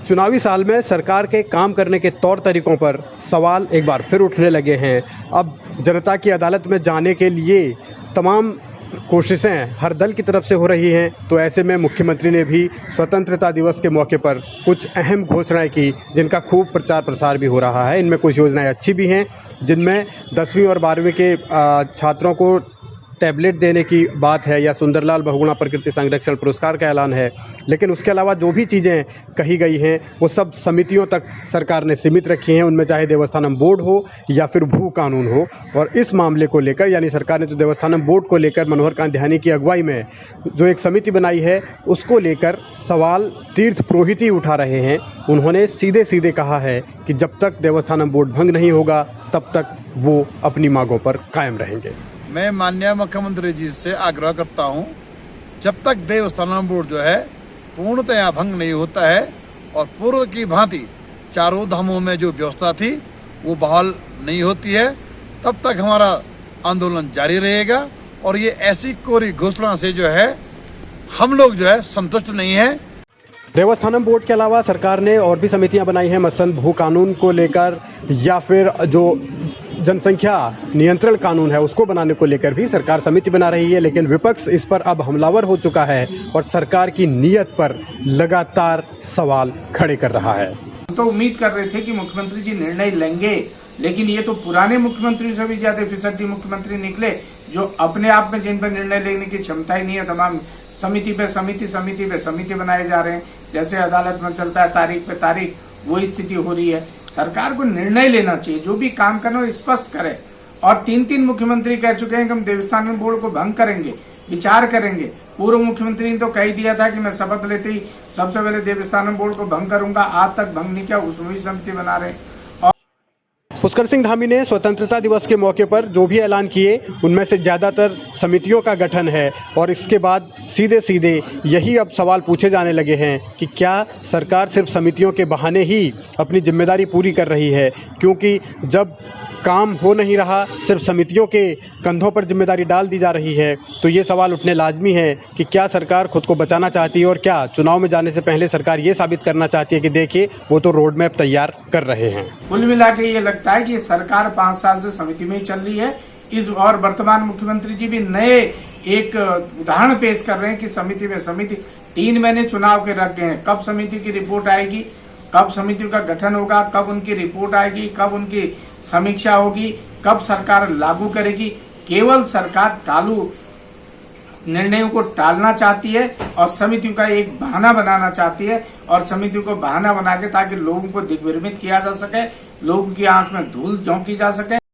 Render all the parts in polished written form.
चुनावी साल में सरकार के काम करने के तौर तरीकों पर सवाल एक बार फिर उठने लगे हैं। अब जनता की अदालत में जाने के लिए तमाम कोशिशें हर दल की तरफ से हो रही हैं, तो ऐसे में मुख्यमंत्री ने भी स्वतंत्रता दिवस के मौके पर कुछ अहम घोषणाएं की, जिनका खूब प्रचार प्रसार भी हो रहा है। इनमें कुछ योजनाएं अच्छी भी हैं, जिनमें 10वीं और 12वीं के छात्रों को टैबलेट देने की बात है या सुंदरलाल बहुगुणा प्रकृति संरक्षण पुरस्कार का ऐलान है। लेकिन उसके अलावा जो भी चीज़ें कही गई हैं वो सब समितियों तक सरकार ने सीमित रखी हैं, उनमें चाहे देवस्थानम बोर्ड हो या फिर भू कानून हो। और इस मामले को लेकर यानी सरकार ने जो देवस्थानम बोर्ड को लेकर मनोहर कांत ध्यानी की अगुवाई में जो एक समिति बनाई है, उसको लेकर सवाल तीर्थ पुरोहित ही उठा रहे हैं। उन्होंने सीधे सीधे कहा है कि जब तक देवस्थानम बोर्ड भंग नहीं होगा तब तक वो अपनी मांगों पर कायम रहेंगे। मैं माननीय मुख्यमंत्री जी से आग्रह करता हूं, जब तक देवस्थानम बोर्ड जो है पूर्णतया भंग नहीं होता है और पूर्व की भांति चारों धामों में जो व्यवस्था थी वो बहाल नहीं होती है, तब तक हमारा आंदोलन जारी रहेगा। और ये ऐसी कोरी घोषणा से जो है हम लोग जो है संतुष्ट नहीं है। देवस्थानम बोर्ड के अलावा सरकार ने और भी समितियां बनाई हैं, मसलन भू कानून को लेकर या फिर जो जनसंख्या नियंत्रण कानून है उसको बनाने को लेकर भी सरकार समिति बना रही है। लेकिन विपक्ष इस पर अब हमलावर हो चुका है और सरकार की नीयत पर लगातार सवाल खड़े कर रहा है। तो उम्मीद कर रहे थे कि मुख्यमंत्री जी निर्णय लेंगे, लेकिन ये तो पुराने मुख्यमंत्री से भी ज्यादा फिसड्डी मुख्यमंत्री निकले, जो अपने आप में जिन पर निर्णय लेने की क्षमता ही नहीं है। तमाम समिति पे समिति बनाए जा रहे हैं, जैसे अदालत में चलता है तारीख पे तारीख, वो स्थिति हो रही है। सरकार को निर्णय लेना चाहिए, जो भी काम करना हो स्पष्ट करे। और 3 मुख्यमंत्री कह चुके हैं कि हम देवस्थानम बोर्ड को भंग करेंगे, विचार करेंगे। पूर्व मुख्यमंत्री ने तो कह दिया था कि मैं शपथ लेते ही सबसे पहले देवस्थानम बोर्ड को भंग करूंगा, आज तक भंग नहीं किया, उसमें भी समिति बना रहे। पुष्कर सिंह धामी ने स्वतंत्रता दिवस के मौके पर जो भी ऐलान किए उनमें से ज़्यादातर समितियों का गठन है। और इसके बाद सीधे सीधे यही अब सवाल पूछे जाने लगे हैं कि क्या सरकार सिर्फ समितियों के बहाने ही अपनी जिम्मेदारी पूरी कर रही है, क्योंकि जब काम हो नहीं रहा, सिर्फ समितियों के कंधों पर जिम्मेदारी डाल दी जा रही है, तो ये सवाल उठने लाजमी है कि क्या सरकार खुद को बचाना चाहती है और क्या चुनाव में जाने से पहले सरकार ये साबित करना चाहती है कि देखिए वो तो रोड मैप तैयार कर रहे हैं। कुल मिला के ये लगता है कि सरकार 5 साल से समिति में ही चल रही है। और वर्तमान मुख्यमंत्री जी भी नए एक उदाहरण पेश कर रहे हैं कि समिति में समिति 3 महीने चुनाव के रख गए हैं। कब समिति की रिपोर्ट आएगी, कब समिति का गठन होगा, कब उनकी रिपोर्ट आएगी, कब उनकी समीक्षा होगी, कब सरकार लागू करेगी। केवल सरकार टालू निर्णयों को टालना चाहती है और समितियों का एक बहाना बनाना चाहती है, और समितियों को बहाना बना के ताकि लोगों को दिग्भ्रमित किया जा सके, लोगों की आंख में धूल झोंकी जा सके।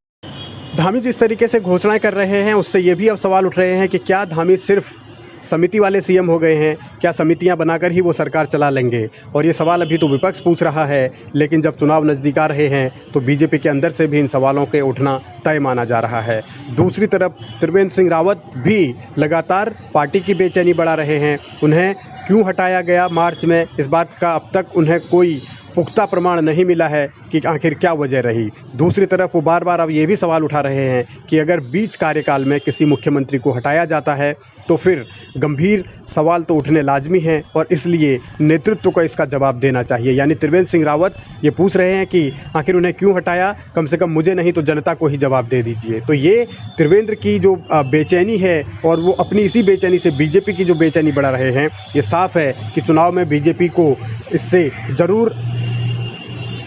धामी जिस तरीके से घोषणाएं कर रहे हैं उससे ये भी अब सवाल उठ रहे हैं कि क्या धामी सिर्फ समिति वाले सीएम हो गए हैं, क्या समितियां बनाकर ही वो सरकार चला लेंगे। और ये सवाल अभी तो विपक्ष पूछ रहा है, लेकिन जब चुनाव नज़दीक आ रहे हैं तो बीजेपी के अंदर से भी इन सवालों के उठना तय माना जा रहा है। दूसरी तरफ त्रिवेंद्र सिंह रावत भी लगातार पार्टी की बेचैनी बढ़ा रहे हैं। उन्हें क्यों हटाया गया मार्च में, इस बात का अब तक उन्हें कोई पुख्ता प्रमाण नहीं मिला है कि आखिर क्या वजह रही। दूसरी तरफ वो बार बार अब ये भी सवाल उठा रहे हैं कि अगर बीच कार्यकाल में किसी मुख्यमंत्री को हटाया जाता है तो फिर गंभीर सवाल तो उठने लाजमी हैं और इसलिए नेतृत्व को इसका जवाब देना चाहिए। यानी त्रिवेंद्र सिंह रावत ये पूछ रहे हैं कि आखिर उन्हें क्यों हटाया, कम से कम मुझे नहीं तो जनता को ही जवाब दे दीजिए। तो ये त्रिवेंद्र की जो बेचैनी है और वो अपनी इसी बेचैनी से बीजेपी की जो बेचैनी बढ़ा रहे हैं, ये साफ है कि चुनाव में बीजेपी को इससे ज़रूर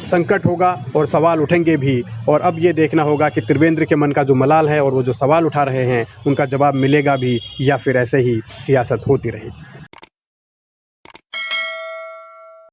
संकट होगा और सवाल उठेंगे भी। और अब ये देखना होगा कि त्रिवेंद्र के मन का जो मलाल है और वो जो सवाल उठा रहे हैं उनका जवाब मिलेगा भी या फिर ऐसे ही सियासत होती रहेगी।